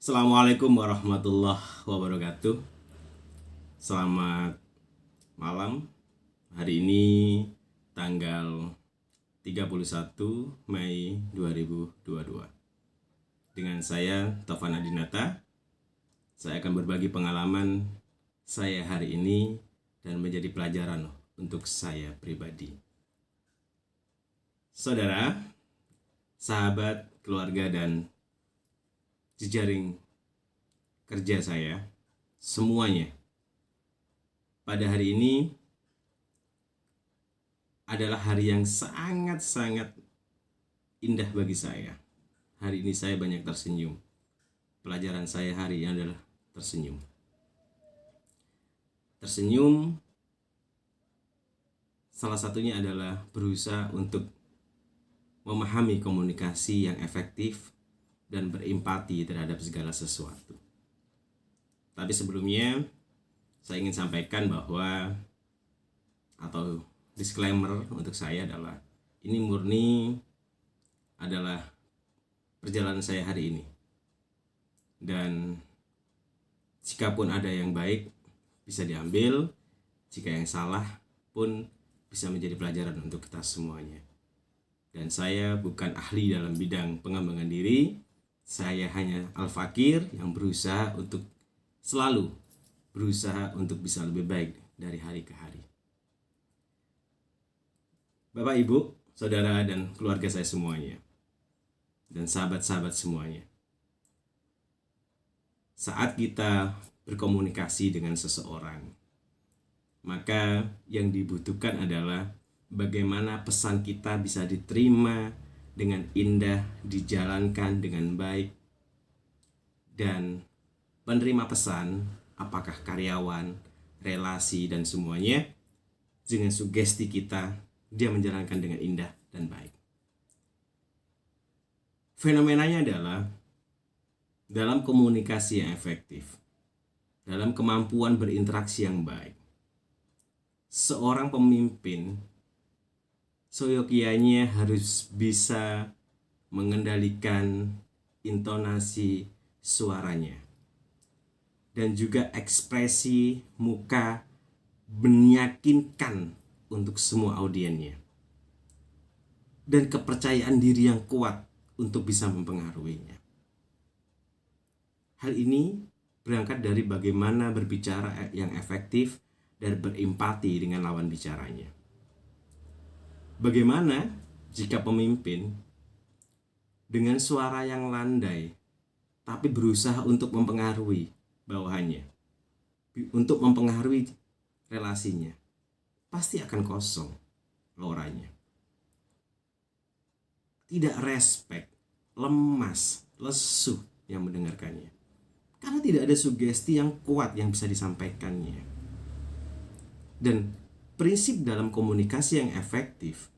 Assalamualaikum warahmatullahi wabarakatuh. Selamat malam. Hari ini tanggal 31 Mei 2022. Dengan saya Taufan Adinata. Saya akan berbagi pengalaman saya hari ini dan menjadi pelajaran untuk saya pribadi. Saudara, sahabat, keluarga, dan jejaring kerja saya, semuanya pada hari ini adalah hari yang sangat-sangat indah bagi saya. Hari ini saya banyak tersenyum. Pelajaran saya hari ini adalah tersenyum. Tersenyum salah satunya adalah berusaha untuk memahami komunikasi yang efektif dan berempati terhadap segala sesuatu. Tapi sebelumnya saya ingin sampaikan bahwa atau disclaimer untuk saya adalah ini murni adalah perjalanan saya hari ini. Dan jika pun ada yang baik bisa diambil, jika yang salah pun bisa menjadi pelajaran untuk kita semuanya. Dan saya bukan ahli dalam bidang pengembangan diri. Saya hanya al-fakir yang berusaha untuk selalu berusaha untuk bisa lebih baik dari hari ke hari. Bapak, Ibu, saudara, dan keluarga saya semuanya, dan sahabat-sahabat semuanya. Saat kita berkomunikasi dengan seseorang, maka yang dibutuhkan adalah bagaimana pesan kita bisa diterima dengan indah, dijalankan dengan baik, dan penerima pesan, apakah karyawan, relasi, dan semuanya, dengan sugesti kita, dia menjalankan dengan indah dan baik. Fenomenanya adalah dalam komunikasi yang efektif, dalam kemampuan berinteraksi yang baik, seorang pemimpin seyogianya harus bisa mengendalikan intonasi suaranya dan juga ekspresi muka meyakinkan untuk semua audiennya, dan kepercayaan diri yang kuat untuk bisa mempengaruhinya. Hal ini berangkat dari bagaimana berbicara yang efektif dan berempati dengan lawan bicaranya. Bagaimana jika pemimpin dengan suara yang landai tapi berusaha untuk mempengaruhi bawahannya, untuk mempengaruhi relasinya, pasti akan kosong auranya. Tidak respect, lemas, lesu yang mendengarkannya, karena tidak ada sugesti yang kuat yang bisa disampaikannya. Dan prinsip dalam komunikasi yang efektif,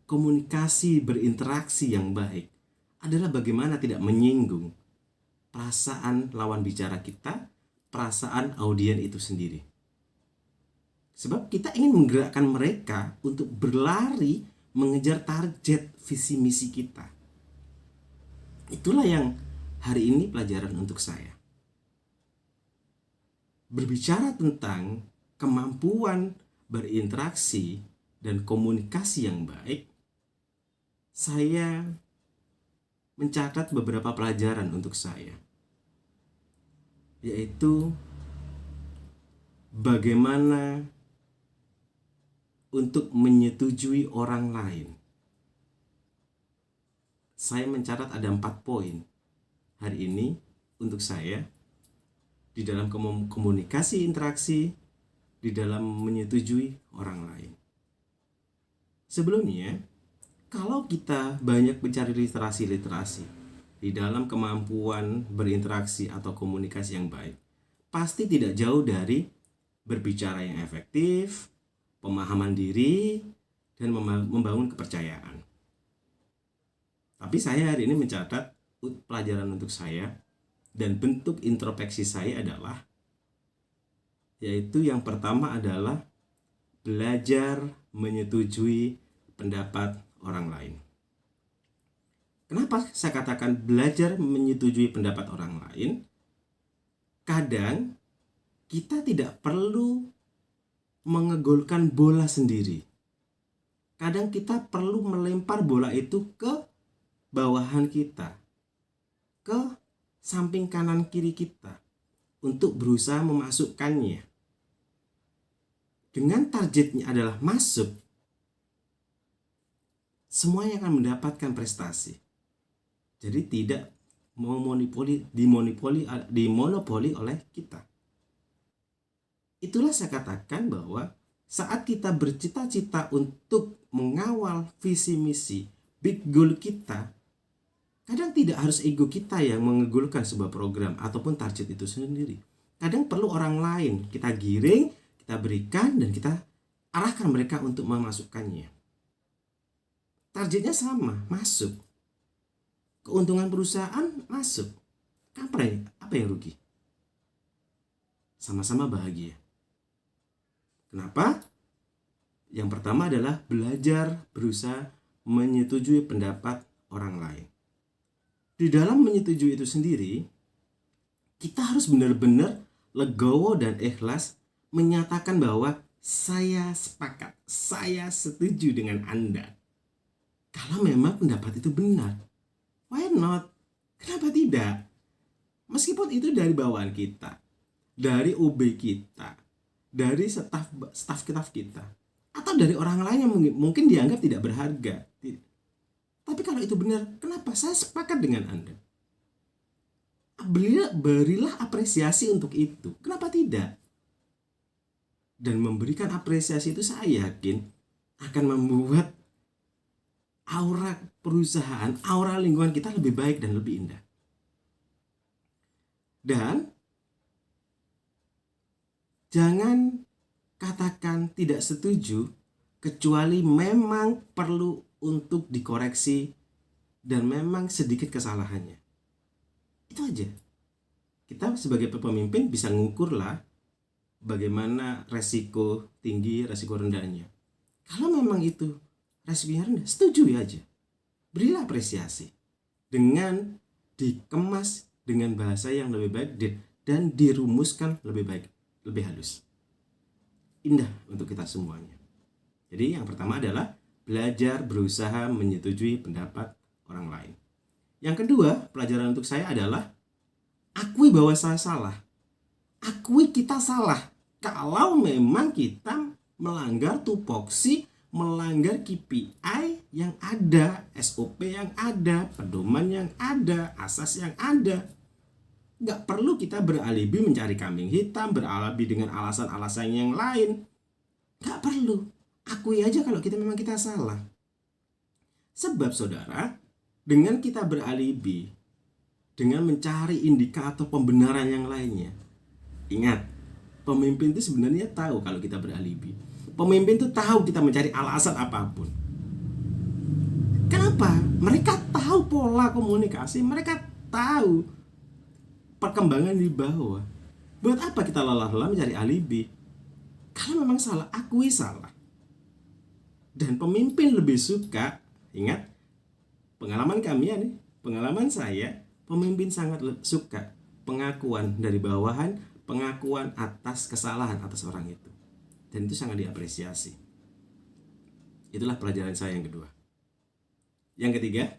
komunikasi berinteraksi yang baik adalah bagaimana tidak menyinggung perasaan lawan bicara kita, perasaan audien itu sendiri. Sebab kita ingin menggerakkan mereka untuk berlari mengejar target visi misi kita. Itulah yang hari ini pelajaran untuk saya. Berbicara tentang kemampuan berinteraksi dan komunikasi yang baik, saya mencatat beberapa pelajaran untuk saya, yaitu bagaimana untuk menyetujui orang lain. Saya mencatat ada 4 poin hari ini untuk saya di dalam komunikasi interaksi, di dalam menyetujui orang lain. Sebelumnya, kalau kita banyak mencari literasi di dalam kemampuan berinteraksi atau komunikasi yang baik, pasti tidak jauh dari berbicara yang efektif, pemahaman diri, dan membangun kepercayaan. Tapi saya hari ini mencatat pelajaran untuk saya, dan bentuk introspeksi saya adalah, yaitu yang pertama adalah belajar menyetujui pendapat orang lain. Kenapa saya katakan belajar menyetujui pendapat orang lain? Kadang kita tidak perlu mengegolkan bola sendiri. Kadang kita perlu melempar bola itu ke bawahan kita, ke samping kanan kiri kita, untuk berusaha memasukkannya. Dengan targetnya adalah masuk, semuanya akan mendapatkan prestasi. Jadi tidak dimonopoli oleh kita. Itulah saya katakan bahwa saat kita bercita-cita untuk mengawal visi misi big goal kita, kadang tidak harus ego kita yang mengegulkan sebuah program ataupun target itu sendiri. Kadang perlu orang lain kita giring, kita berikan, dan kita arahkan mereka untuk memasukkannya. Targetnya sama, masuk. Keuntungan perusahaan masuk. Apa yang rugi? Sama-sama bahagia. Kenapa? Yang pertama adalah belajar berusaha menyetujui pendapat orang lain. Di dalam menyetujui itu sendiri, kita harus benar-benar legowo dan ikhlas menyatakan bahwa saya sepakat, saya setuju dengan Anda. Kalau memang pendapat itu benar, why not? Kenapa tidak? Meskipun itu dari bawahan kita, dari OB kita, dari staf kita, atau dari orang lain yang mungkin dianggap tidak berharga. Tapi kalau itu benar, kenapa? Saya sepakat dengan Anda. Berilah apresiasi untuk itu. Kenapa tidak? Dan memberikan apresiasi itu saya yakin akan membuat aura perusahaan, aura lingkungan kita lebih baik dan lebih indah. Dan jangan katakan tidak setuju kecuali memang perlu untuk dikoreksi dan memang sedikit kesalahannya. Itu aja. Kita sebagai pemimpin bisa ngukurlah bagaimana resiko tinggi, resiko rendahnya. Kalau memang itu resikonya rendah, setujui aja. Berilah apresiasi dengan dikemas dengan bahasa yang lebih baik dan dirumuskan lebih baik, lebih halus. Indah untuk kita semuanya. Jadi yang pertama adalah belajar berusaha menyetujui pendapat orang lain. Yang kedua, pelajaran untuk saya adalah akui bahwa saya salah. Akui kita salah. Kalau memang kita melanggar tupoksi, melanggar KPI yang ada, SOP yang ada, pedoman yang ada, asas yang ada. Nggak perlu kita beralibi mencari kambing hitam, beralibi dengan alasan-alasan yang lain. Nggak perlu. Akui aja kalau memang kita salah. Sebab saudara, dengan kita beralibi, dengan mencari indikator pembenaran yang lainnya. Ingat, pemimpin itu sebenarnya tahu kalau kita beralibi. Pemimpin itu tahu kita mencari alasan apapun. Kenapa? Mereka tahu pola komunikasi, mereka tahu perkembangan di bawah. Buat apa kita lelah-lelah mencari alibi? Kalau memang salah, akui salah. Dan pemimpin lebih suka, ingat, pengalaman kami ya nih, pengalaman saya, pemimpin sangat suka pengakuan dari bawahan, pengakuan atas kesalahan atas orang itu. Dan itu sangat diapresiasi. Itulah pelajaran saya yang kedua. Yang ketiga,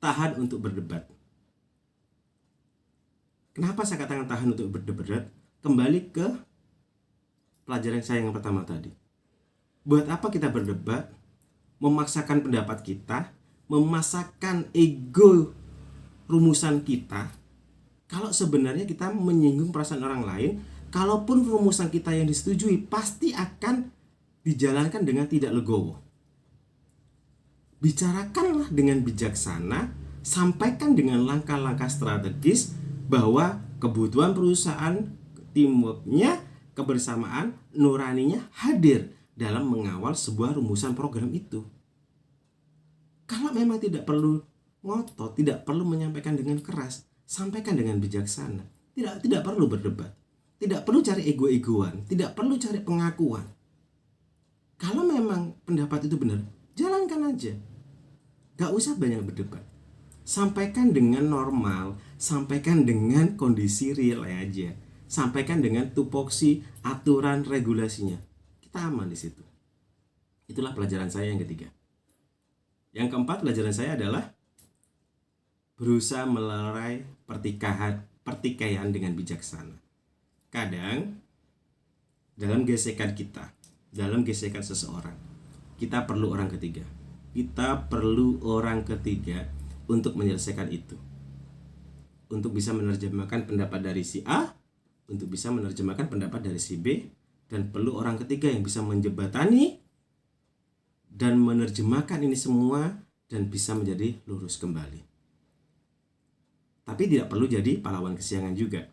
tahan untuk berdebat. Kenapa saya katakan tahan untuk berdebat? Kembali ke pelajaran saya yang pertama tadi. Buat apa kita berdebat? Memaksakan pendapat kita, memasakkan ego rumusan kita, kalau sebenarnya kita menyinggung perasaan orang lain. Kalaupun rumusan kita yang disetujui, pasti akan dijalankan dengan tidak legowo. Bicarakanlah dengan bijaksana, sampaikan dengan langkah-langkah strategis bahwa kebutuhan perusahaan, teamworknya, kebersamaan, nuraninya hadir dalam mengawal sebuah rumusan program itu. Kalau memang tidak perlu ngotot, tidak perlu menyampaikan dengan keras, sampaikan dengan bijaksana. Tidak perlu berdebat. Tidak perlu cari ego-egoan, tidak perlu cari pengakuan. Kalau memang pendapat itu benar, jalankan aja. Gak usah banyak berdebat. Sampaikan dengan normal, sampaikan dengan kondisi real aja. Sampaikan dengan tupoksi, aturan, regulasinya. Kita aman di situ. Itulah pelajaran saya yang ketiga. Yang keempat, pelajaran saya adalah berusaha melerai pertikaian dengan bijaksana. Kadang dalam gesekan kita, dalam gesekan seseorang, kita perlu orang ketiga. Kita perlu orang ketiga untuk menyelesaikan itu. Untuk bisa menerjemahkan pendapat dari si A, untuk bisa menerjemahkan pendapat dari si B, dan perlu orang ketiga yang bisa menjembatani dan menerjemahkan ini semua dan bisa menjadi lurus kembali. Tapi tidak perlu jadi pahlawan kesiangan juga.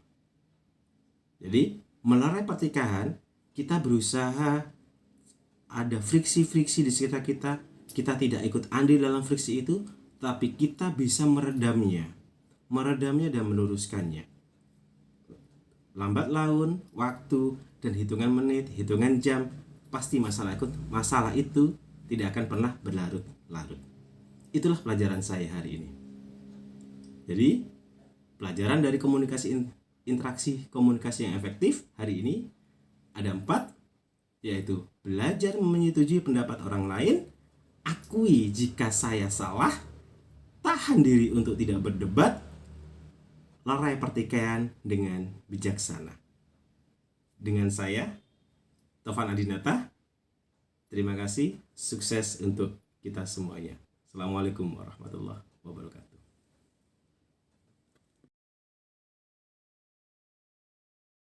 Jadi, melerai pertikaian, kita berusaha ada friksi-friksi di sekitar kita tidak ikut andil dalam friksi itu, tapi kita bisa meredamnya dan meluruskannya. Lambat laun, waktu, dan hitungan menit, hitungan jam, pasti masalah itu tidak akan pernah berlarut-larut. Itulah pelajaran saya hari ini. Jadi, pelajaran dari interaksi komunikasi yang efektif hari ini ada 4, yaitu belajar menyetujui pendapat orang lain, akui jika saya salah, tahan diri untuk tidak berdebat, lerai pertikaian dengan bijaksana. Dengan saya, Taufan Adinata, terima kasih, sukses untuk kita semuanya. Assalamualaikum warahmatullahi wabarakatuh.